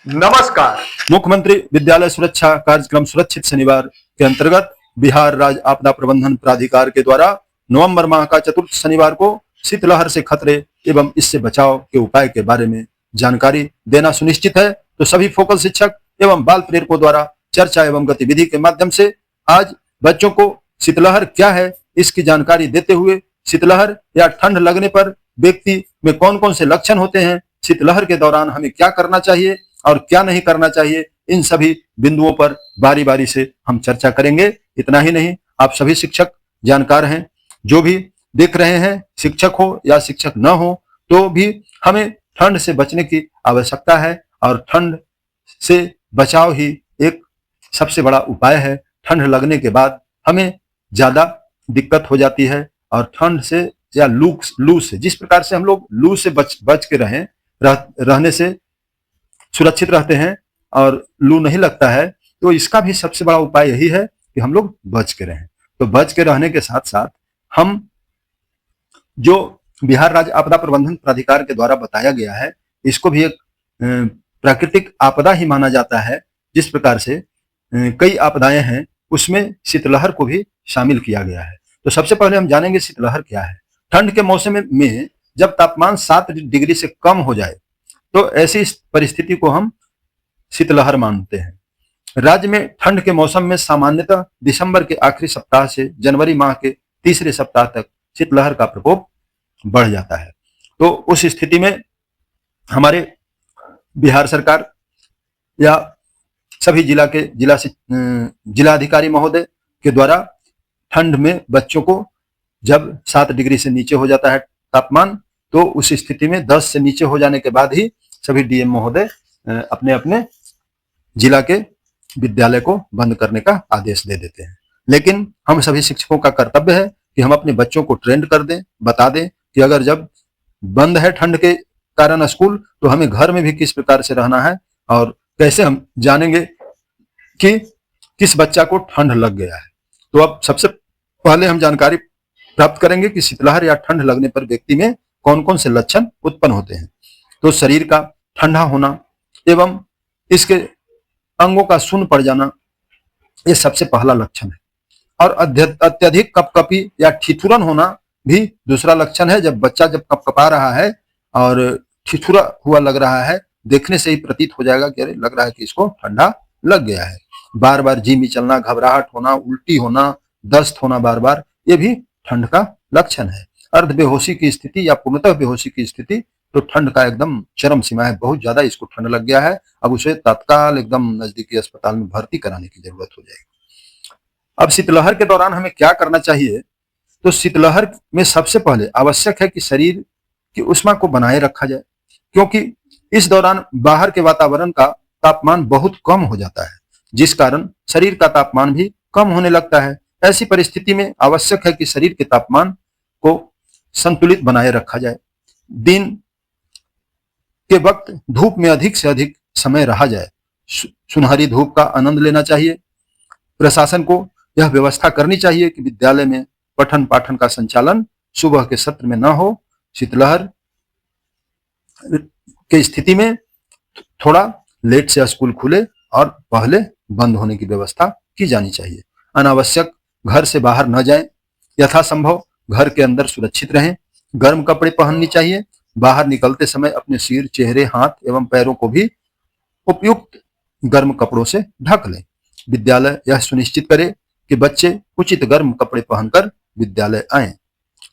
नमस्कार। मुख्यमंत्री विद्यालय सुरक्षा कार्यक्रम सुरक्षित शनिवार के अंतर्गत बिहार राज्य आपदा प्रबंधन प्राधिकार के द्वारा नवंबर माह का चतुर्थ शनिवार को शीतलहर से खतरे एवं इससे बचाव के उपाय के बारे में जानकारी देना सुनिश्चित है। तो सभी फोकल शिक्षक एवं बाल प्रेरकों द्वारा चर्चा एवं गतिविधि के माध्यम से आज बच्चों को शीतलहर क्या है इसकी जानकारी देते हुए शीतलहर या ठंड लगने पर व्यक्ति में कौन कौन से लक्षण होते हैं, शीतलहर के दौरान हमें क्या करना चाहिए और क्या नहीं करना चाहिए, इन सभी बिंदुओं पर बारी बारी से हम चर्चा करेंगे। इतना ही नहीं, आप सभी शिक्षक जानकार हैं, जो भी देख रहे हैं, शिक्षक हो या शिक्षक न हो, तो भी हमें ठंड से बचने की आवश्यकता है और ठंड से बचाव ही एक सबसे बड़ा उपाय है। ठंड लगने के बाद हमें ज्यादा दिक्कत हो जाती है और ठंड से या लू से, जिस प्रकार से हम लोग लू से बच के रहने से सुरक्षित रहते हैं और लू नहीं लगता है, तो इसका भी सबसे बड़ा उपाय यही है कि हम लोग बच के रहें। तो बच के रहने के साथ साथ हम जो बिहार राज्य आपदा प्रबंधन प्राधिकार के द्वारा बताया गया है, इसको भी एक प्राकृतिक आपदा ही माना जाता है। जिस प्रकार से कई आपदाएं हैं, उसमें शीतलहर को भी शामिल किया गया है। तो सबसे पहले हम जानेंगे शीतलहर क्या है। ठंड के मौसम में जब तापमान 7 डिग्री से कम हो जाए तो ऐसी परिस्थिति को हम शीतलहर मानते हैं। राज्य में ठंड के मौसम में सामान्यतः दिसंबर के आखिरी सप्ताह से जनवरी माह के तीसरे सप्ताह तक शीतलहर का प्रकोप बढ़ जाता है। तो उस स्थिति में हमारे बिहार सरकार या सभी जिलाधिकारी महोदय के द्वारा ठंड में बच्चों को जब 7 डिग्री से नीचे हो जाता है तापमान, तो उस स्थिति में 10 से नीचे हो जाने के बाद ही सभी डीएम महोदय अपने अपने जिला के विद्यालय को बंद करने का आदेश दे देते हैं। लेकिन हम सभी शिक्षकों का कर्तव्य है कि हम अपने बच्चों को ट्रेंड कर दें, बता दें कि अगर जब बंद है ठंड के कारण स्कूल, तो हमें घर में भी किस प्रकार से रहना है और कैसे हम जानेंगे कि किस बच्चा को ठंड लग गया है। तो अब सबसे पहले हम जानकारी प्राप्त करेंगे कि शीतलहर या ठंड लगने पर व्यक्ति में कौन कौन से लक्षण उत्पन्न होते हैं। तो शरीर का ठंडा होना एवं इसके अंगों का सुन्न पड़ जाना, ये सबसे पहला लक्षण है। और अत्यधिक कपकपी या ठिठुरन होना भी दूसरा लक्षण है। जब बच्चा कपकपा रहा है और ठिठुरा हुआ लग रहा है, देखने से ही प्रतीत हो जाएगा कि अरे लग रहा है कि इसको ठंडा लग गया है। बार बार जी मिचलना, घबराहट होना, उल्टी होना, दस्त होना बार बार, ये भी ठंड का लक्षण है। अर्ध बेहोशी की स्थिति या पूर्णतः बेहोशी की स्थिति तो ठंड का एकदम चरम सीमा है। बहुत ज्यादा इसको ठंड लग गया है, अब उसे तत्काल एकदम नजदीकी अस्पताल में भर्ती कराने की जरूरत हो जाएगी। अब शीतलहर के दौरान हमें क्या करना चाहिए? तो शीतलहर में सबसे पहले आवश्यक है कि शरीर की ऊष्मा को बनाए रखा जाए, क्योंकि इस दौरान बाहर के वातावरण का तापमान बहुत कम हो जाता है, जिस कारण शरीर का तापमान भी कम होने लगता है। ऐसी परिस्थिति में आवश्यक है कि शरीर के तापमान को संतुलित बनाए रखा जाए। दिन के वक्त धूप में अधिक से अधिक समय रहा जाए, सुनहरी धूप का आनंद लेना चाहिए। प्रशासन को यह व्यवस्था करनी चाहिए कि विद्यालय में पठन पाठन का संचालन सुबह के सत्र में न हो। शीतलहर की स्थिति में थोड़ा लेट से स्कूल खुले और पहले बंद होने की व्यवस्था की जानी चाहिए। अनावश्यक घर से बाहर न जाएं, यथासंभव घर के अंदर सुरक्षित रहें। गर्म कपड़े पहननी चाहिए। बाहर निकलते समय अपने सिर, चेहरे, हाथ एवं पैरों को भी उपयुक्त गर्म कपड़ों से ढक लें। विद्यालय यह सुनिश्चित करे कि बच्चे उचित गर्म कपड़े पहनकर विद्यालय आएं।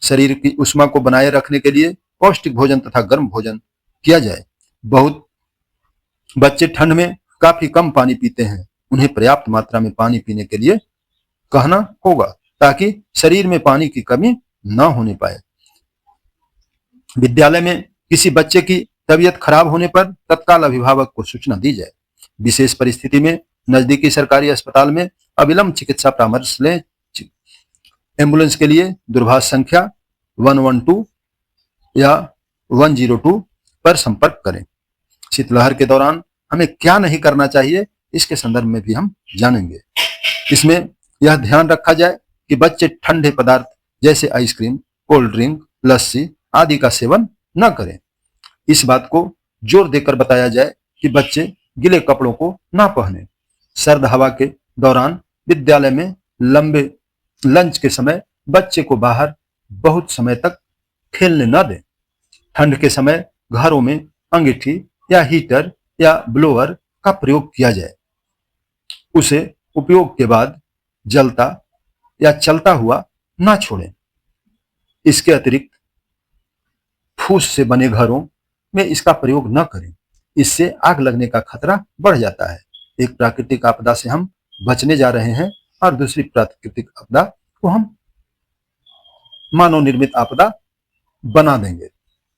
शरीर की ऊष्मा को बनाए रखने के लिए पौष्टिक भोजन तथा गर्म भोजन किया जाए। बहुत बच्चे ठंड में काफी कम पानी पीते हैं, उन्हें पर्याप्त मात्रा में पानी पीने के लिए कहना होगा, ताकि शरीर में पानी की कमी न होने पाए। विद्यालय में किसी बच्चे की तबीयत खराब होने पर तत्काल अभिभावक को सूचना दी जाए। विशेष परिस्थिति में नजदीकी सरकारी अस्पताल में अविलंब चिकित्सा परामर्श लें। एम्बुलेंस के लिए दूरभाष संख्या 112 या 102 पर संपर्क करें। शीतलहर के दौरान हमें क्या नहीं करना चाहिए, इसके संदर्भ में भी हम जानेंगे। इसमें यह ध्यान रखा जाए कि बच्चे ठंडे पदार्थ जैसे आइसक्रीम, कोल्ड ड्रिंक, लस्सी आदि का सेवन न करें। इस बात को जोर देकर बताया जाए कि बच्चे गीले कपड़ों को ना पहने। सर्द हवा के दौरान विद्यालय में लंबे लंच के समय बच्चे को बाहर बहुत समय तक खेलने न दें। ठंड के समय घरों में अंगीठी या हीटर या ब्लोअर का प्रयोग किया जाए। उसे उपयोग के बाद जलता या चलता हुआ ना छोड़ें। इसके अतिरिक्त फूस से बने घरों में इसका प्रयोग न करें। इससे आग लगने का खतरा बढ़ जाता है। एक प्राकृतिक आपदा से हम बचने जा रहे हैं और दूसरी प्राकृतिक आपदा को हम मानव निर्मित आपदा बना देंगे,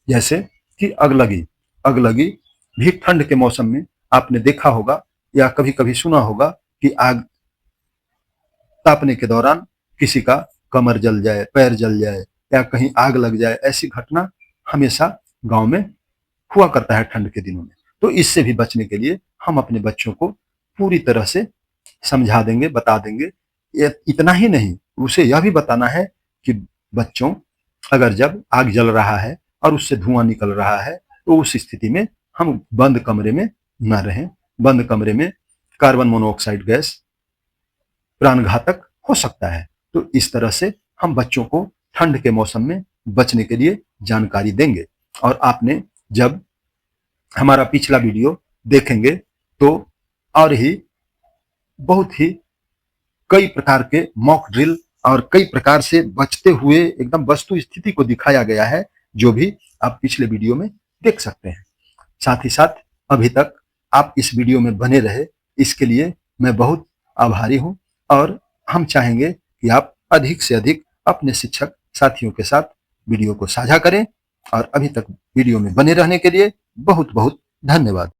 जैसे कि अगलगी। अगलगी भी ठंड के मौसम में आपने देखा होगा या कभी कभी सुना होगा कि आग तापने के दौरान किसी का कमर जल जाए, पैर जल जाए या कहीं आग लग जाए। ऐसी घटना हमेशा गांव में हुआ करता है ठंड के दिनों में। तो इससे भी बचने के लिए हम अपने बच्चों को पूरी तरह से समझा देंगे, बता देंगे। इतना ही नहीं, उसे यह भी बताना है कि बच्चों, अगर जब आग जल रहा है और उससे धुआं निकल रहा है तो उस स्थिति में हम बंद कमरे में न रहें। बंद कमरे में कार्बन मोनोऑक्साइड गैस प्राणघातक हो सकता है। तो इस तरह से हम बच्चों को ठंड के मौसम में बचने के लिए जानकारी देंगे। और आपने जब हमारा पिछला वीडियो देखेंगे तो और ही बहुत ही कई प्रकार के मॉक ड्रिल और कई प्रकार से बचते हुए एकदम वस्तु स्थिति को दिखाया गया है, जो भी आप पिछले वीडियो में देख सकते हैं। साथ ही साथ अभी तक आप इस वीडियो में बने रहे, इसके लिए मैं बहुत आभारी हूं। और हम चाहेंगे कि आप अधिक से अधिक अपने शिक्षक साथियों के साथ वीडियो को साझा करें। और अभी तक वीडियो में बने रहने के लिए बहुत बहुत धन्यवाद।